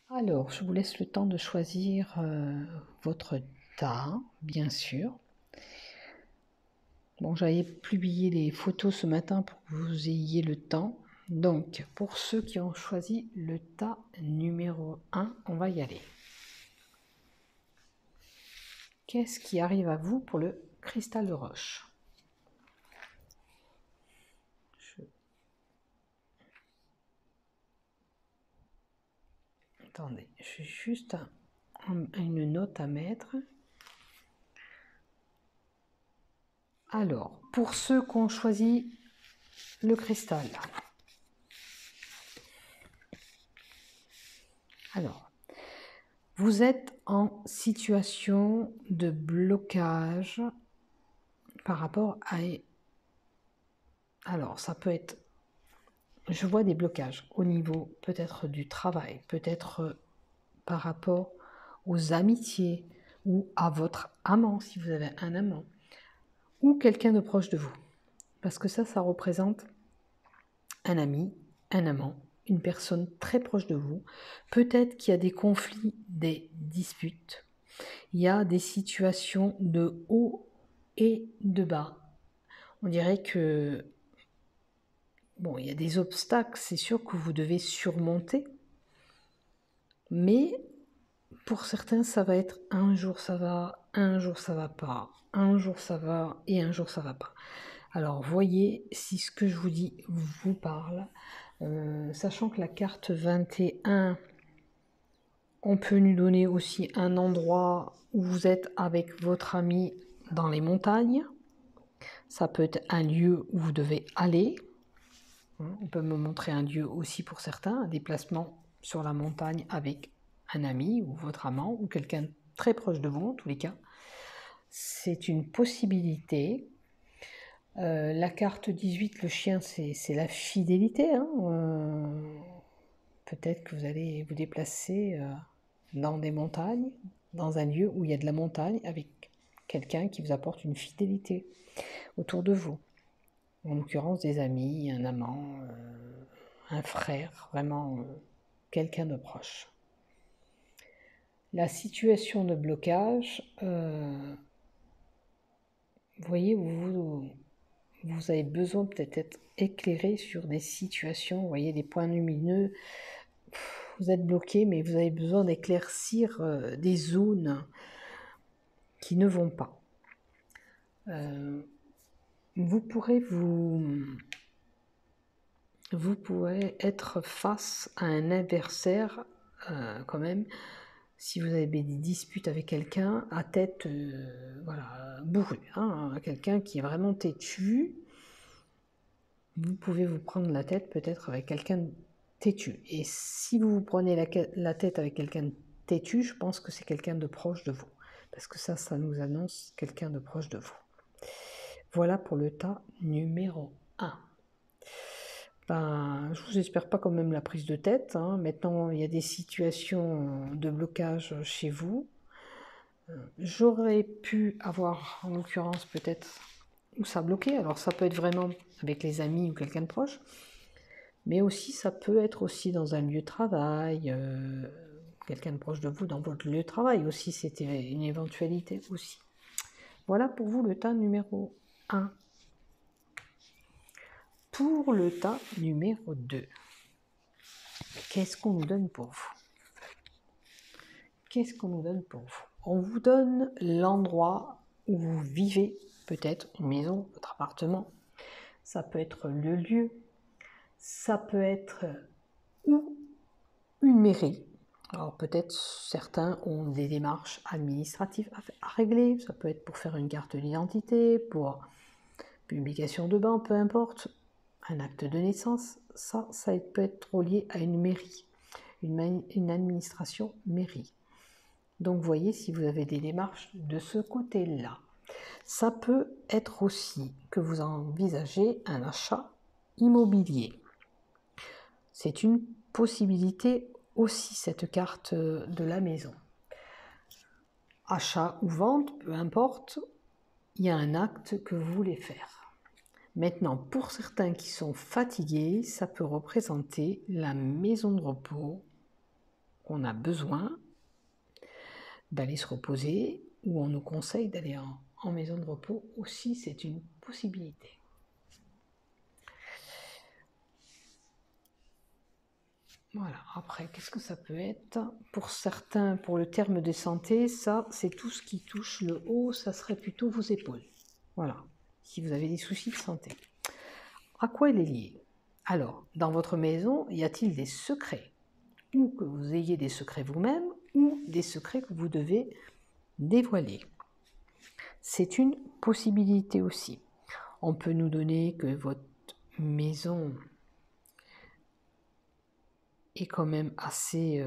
Alors, je vous laisse le temps de choisir votre tas, bien sûr. Bon, j'avais publié les photos ce matin pour que vous ayez le temps. Donc, pour ceux qui ont choisi le tas numéro 1, on va y aller. Qu'est-ce qui arrive à vous pour le cristal de roche? Attendez, j'ai juste une note à mettre. Alors, pour ceux qui ont choisi le cristal. Alors, vous êtes en situation de blocage par rapport à... Alors, ça peut être... Je vois des blocages au niveau peut-être du travail, peut-être par rapport aux amitiés ou à votre amant, si vous avez un amant, ou quelqu'un de proche de vous. Parce que ça représente un ami, un amant, une personne très proche de vous. Peut-être qu'il y a des conflits, des disputes. Il y a des situations de haut et de bas. On dirait que, bon, il y a des obstacles, c'est sûr que vous devez surmonter. Mais pour certains, ça va être un jour ça va, un jour ça va pas, un jour ça va et un jour ça va pas. Alors voyez si ce que je vous dis vous parle. Sachant que la carte 21, on peut nous donner aussi un endroit où vous êtes avec votre ami dans les montagnes. Ça peut être un lieu où vous devez aller. On peut me montrer un lieu aussi pour certains, un déplacement sur la montagne avec un ami ou votre amant ou quelqu'un très proche de vous en tous les cas. C'est une possibilité. La carte 18, le chien, c'est la fidélité. Peut-être que vous allez vous déplacer dans des montagnes, dans un lieu où il y a de la montagne, avec quelqu'un qui vous apporte une fidélité autour de vous. En l'occurrence, des amis, un amant, un frère, vraiment quelqu'un de proche. La situation de blocage, vous voyez, vous avez besoin peut-être d'être éclairé sur des situations, vous voyez, des points lumineux. Vous êtes bloqué, mais vous avez besoin d'éclaircir des zones qui ne vont pas. Vous pourrez être face à un adversaire quand même, si vous avez des disputes avec quelqu'un à tête bourrue, quelqu'un qui est vraiment têtu. Vous pouvez vous prendre la tête peut-être avec quelqu'un de têtu. Et si vous vous prenez la tête avec quelqu'un de têtu, je pense que c'est quelqu'un de proche de vous. Parce que ça nous annonce quelqu'un de proche de vous. Voilà pour le tas numéro 1. Je vous espère pas quand même la prise de tête. Maintenant, il y a des situations de blocage chez vous. J'aurais pu avoir, en l'occurrence, peut-être où ça bloquait. Alors, ça peut être vraiment avec les amis ou quelqu'un de proche. Mais aussi, ça peut être aussi dans un lieu de travail, quelqu'un de proche de vous dans votre lieu de travail aussi, c'était une éventualité aussi. Voilà pour vous le tas numéro 1. Pour le tas numéro 2, qu'est-ce qu'on nous donne pour vous? Qu'est-ce qu'on nous donne pour vous? On vous donne l'endroit où vous vivez, peut-être une maison, votre appartement. Ça peut être le lieu, ça peut être ou une mairie. Alors peut-être certains ont des démarches administratives à régler, ça peut être pour faire une carte d'identité, pour publication de bain, peu importe, un acte de naissance, ça peut être relié à une mairie, une administration mairie. Donc voyez si vous avez des démarches de ce côté-là. Ça peut être aussi que vous envisagez un achat immobilier. C'est une possibilité aussi, cette carte de la maison. Achat ou vente, peu importe, il y a un acte que vous voulez faire. Maintenant, pour certains qui sont fatigués, ça peut représenter la maison de repos qu'on a besoin d'aller se reposer, ou on nous conseille d'aller en maison de repos aussi, c'est une possibilité. Voilà, après, qu'est-ce que ça peut être? Pour certains, pour le terme de santé, ça, c'est tout ce qui touche le haut, ça serait plutôt vos épaules. Voilà, si vous avez des soucis de santé. À quoi il est lié? Alors, dans votre maison, y a-t-il des secrets? Ou que vous ayez des secrets vous-même, ou des secrets que vous devez dévoiler? C'est une possibilité aussi. On peut nous donner que votre maison est quand même assez...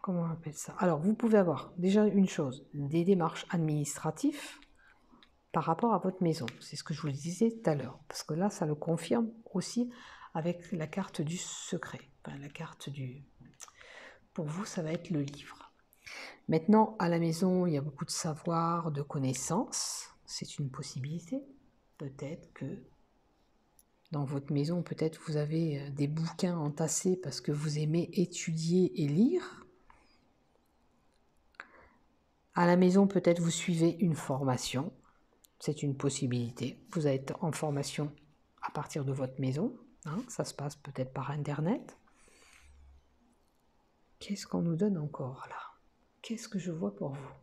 comment on appelle ça? Alors, vous pouvez avoir déjà une chose, des démarches administratives par rapport à votre maison. C'est ce que je vous disais tout à l'heure. Parce que là, ça le confirme aussi avec la carte du secret. Enfin, la carte du... Pour vous, ça va être le livre. Maintenant, à la maison, il y a beaucoup de savoir, de connaissances. C'est une possibilité. Peut-être que dans votre maison, peut-être vous avez des bouquins entassés parce que vous aimez étudier et lire. À la maison, peut-être vous suivez une formation. C'est une possibilité. Vous êtes en formation à partir de votre maison. Hein, ça se passe peut-être par Internet. Qu'est-ce qu'on nous donne encore là? Qu'est-ce que je vois pour vous?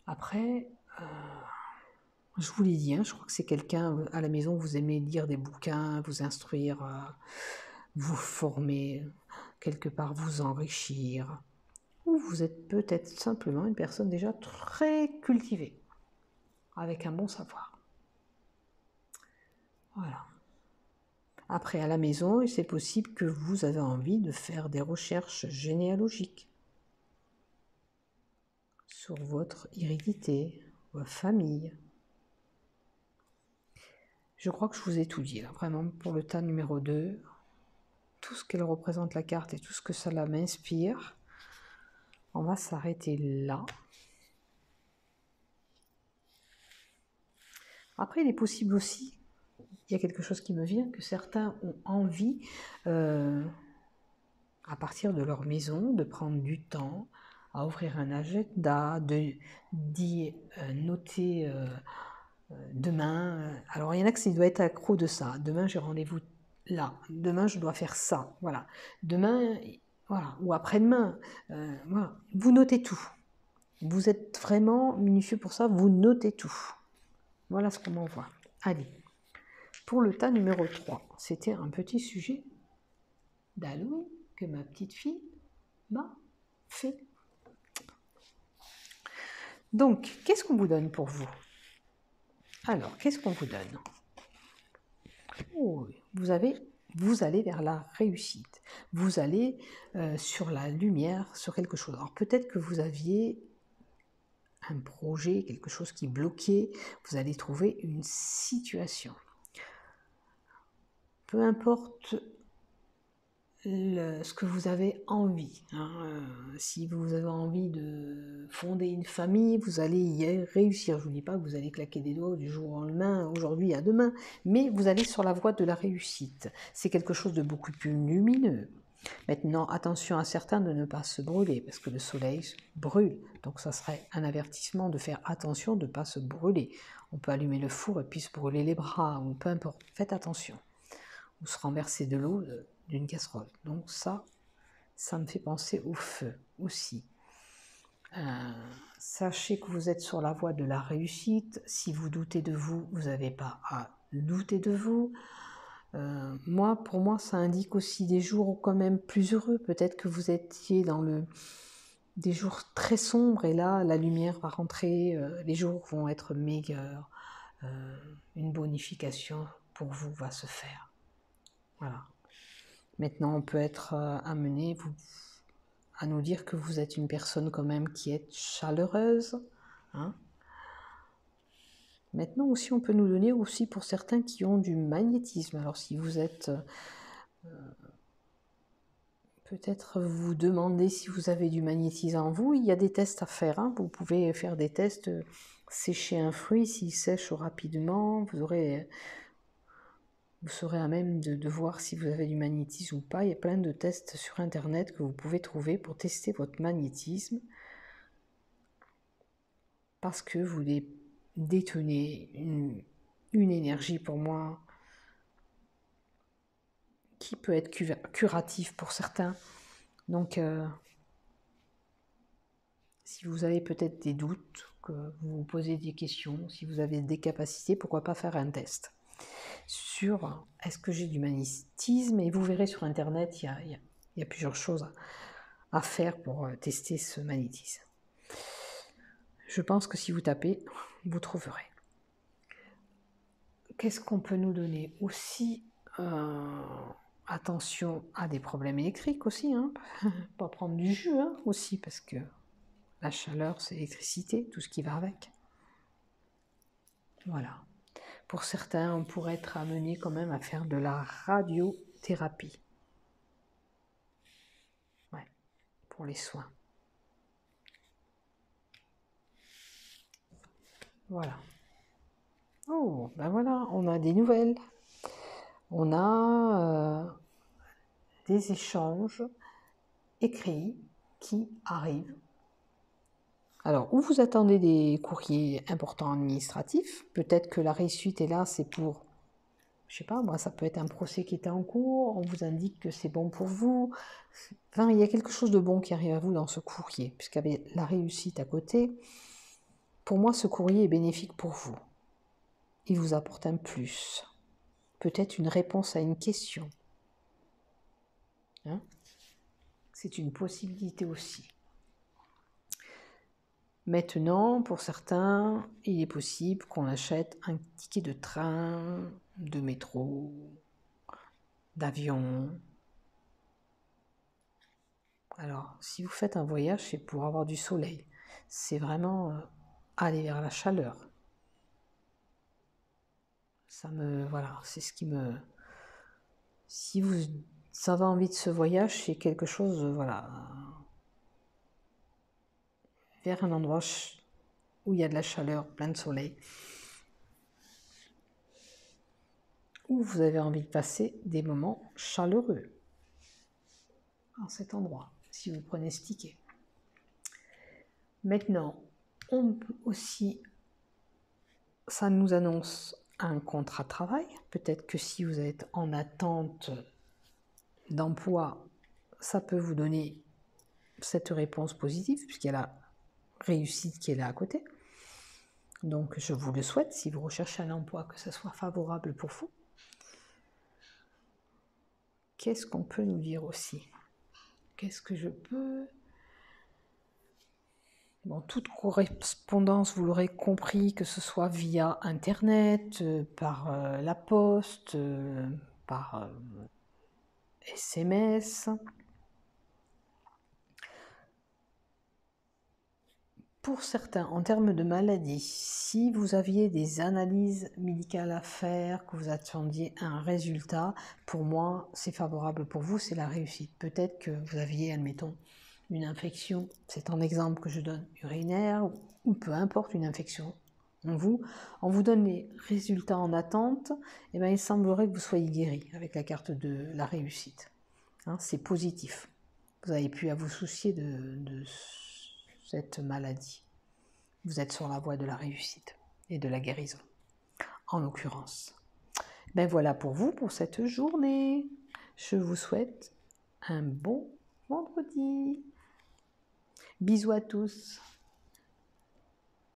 Après, je vous l'ai dit, hein, je crois que c'est quelqu'un à la maison, vous aimez lire des bouquins, vous instruire, vous former, quelque part vous enrichir. Ou vous êtes peut-être simplement une personne déjà très cultivée, avec un bon savoir. Voilà. Après, à la maison, c'est possible que vous avez envie de faire des recherches généalogiques sur votre hérédité, votre famille. Je crois que je vous ai tout dit, là, vraiment, pour le tas numéro 2. Tout ce qu'elle représente, la carte, et tout ce que cela m'inspire. On va s'arrêter là. Après, il est possible aussi, il y a quelque chose qui me vient, que certains ont envie, à partir de leur maison, de prendre du temps à ouvrir un agenda, d'y noter demain. Alors, il y en a qui doivent être accro de ça. Demain, j'ai rendez-vous là. Demain, je dois faire ça. Voilà. Demain, voilà. Ou après-demain. Voilà. Vous notez tout. Vous êtes vraiment minutieux pour ça. Vous notez tout. Voilà ce qu'on m'envoie. Allez. Pour le tas numéro 3, c'était un petit sujet d'Halloween que ma petite fille m'a fait. Donc, qu'est-ce qu'on vous donne pour vous? Alors, qu'est-ce qu'on vous donne? Oh, vous allez vers la réussite. Vous allez sur la lumière, sur quelque chose. Alors, peut-être que vous aviez un projet, quelque chose qui bloquait. Vous allez trouver une situation. Peu importe ce que vous avez envie. Hein. Si vous avez envie de fonder une famille, vous allez y réussir. Je ne vous dis pas que vous allez claquer des doigts du jour au lendemain, aujourd'hui à demain, mais vous allez sur la voie de la réussite. C'est quelque chose de beaucoup plus lumineux. Maintenant, attention à certains de ne pas se brûler, parce que le soleil brûle. Donc ça serait un avertissement de faire attention de ne pas se brûler. On peut allumer le four et puis se brûler les bras, ou peu importe. Faites attention. Ou se renverser de l'eau d'une casserole. Donc ça me fait penser au feu aussi. Sachez que vous êtes sur la voie de la réussite. Si vous doutez de vous, vous n'avez pas à douter de vous. Pour moi, ça indique aussi des jours quand même plus heureux. Peut-être que vous étiez dans des jours très sombres et là, la lumière va rentrer, les jours vont être meilleurs. Une bonification pour vous va se faire. Voilà. Maintenant, on peut être amené à nous dire que vous êtes une personne quand même qui est chaleureuse. Hein. Maintenant aussi, on peut nous donner aussi pour certains qui ont du magnétisme. Alors si vous êtes... peut-être vous demandez si vous avez du magnétisme en vous. Il y a des tests à faire. Hein. Vous pouvez faire des tests, sécher un fruit. S'il sèche rapidement, vous vous serez à même de voir si vous avez du magnétisme ou pas. Il y a plein de tests sur internet que vous pouvez trouver pour tester votre magnétisme, parce que vous détenez une énergie, pour moi, qui peut être curative pour certains. Donc, si vous avez peut-être des doutes, que vous vous posez des questions, si vous avez des capacités, pourquoi pas faire un test sur est-ce que j'ai du magnétisme, et vous verrez sur internet, il y a plusieurs choses à faire pour tester ce magnétisme. Je pense que si vous tapez, vous trouverez. Qu'est-ce qu'on peut nous donner aussi? Attention à des problèmes électriques aussi, hein. Pas prendre du jus, hein, aussi, parce que la chaleur, c'est l'électricité, tout ce qui va avec. Voilà. Pour certains, on pourrait être amené quand même à faire de la radiothérapie. Ouais, pour les soins. Voilà. Oh, ben voilà, on a des nouvelles. On a des échanges écrits qui arrivent. Alors, ou vous attendez des courriers importants administratifs, peut-être que la réussite est là, c'est pour, je sais pas, moi, ça peut être un procès qui était en cours, on vous indique que c'est bon pour vous. Enfin, il y a quelque chose de bon qui arrive à vous dans ce courrier, puisqu'avec la réussite à côté, pour moi, ce courrier est bénéfique pour vous. Il vous apporte un plus, peut-être une réponse à une question. Hein? C'est une possibilité aussi. Maintenant, pour certains, il est possible qu'on achète un ticket de train, de métro, d'avion. Alors, si vous faites un voyage, c'est pour avoir du soleil. C'est vraiment aller vers la chaleur. Voilà, c'est ce qui me... Si vous avez envie de ce voyage, c'est quelque chose, voilà, vers un endroit où il y a de la chaleur, plein de soleil, où vous avez envie de passer des moments chaleureux en cet endroit, si vous prenez ce ticket. Maintenant, on peut aussi, ça nous annonce un contrat de travail. Peut-être que si vous êtes en attente d'emploi, ça peut vous donner cette réponse positive, puisqu'il y a la réussite qui est là à côté. Donc, je vous le souhaite, si vous recherchez un emploi, que ce soit favorable pour vous. Qu'est-ce qu'on peut nous dire aussi? Qu'est-ce que je peux... Bon, toute correspondance, vous l'aurez compris, que ce soit via Internet, par la poste, par SMS. Pour certains, en termes de maladie, si vous aviez des analyses médicales à faire, que vous attendiez un résultat, pour moi, c'est favorable pour vous, c'est la réussite. Peut-être que vous aviez, admettons, une infection, c'est un exemple que je donne, urinaire, ou peu importe, une infection. On vous donne les résultats en attente, et bien il semblerait que vous soyez guéri avec la carte de la réussite. Hein, c'est positif. Vous n'avez plus à vous soucier de cette maladie. Vous êtes sur la voie de la réussite et de la guérison, en l'occurrence. Ben voilà pour vous, pour cette journée. Je vous souhaite un bon vendredi. Bisous à tous.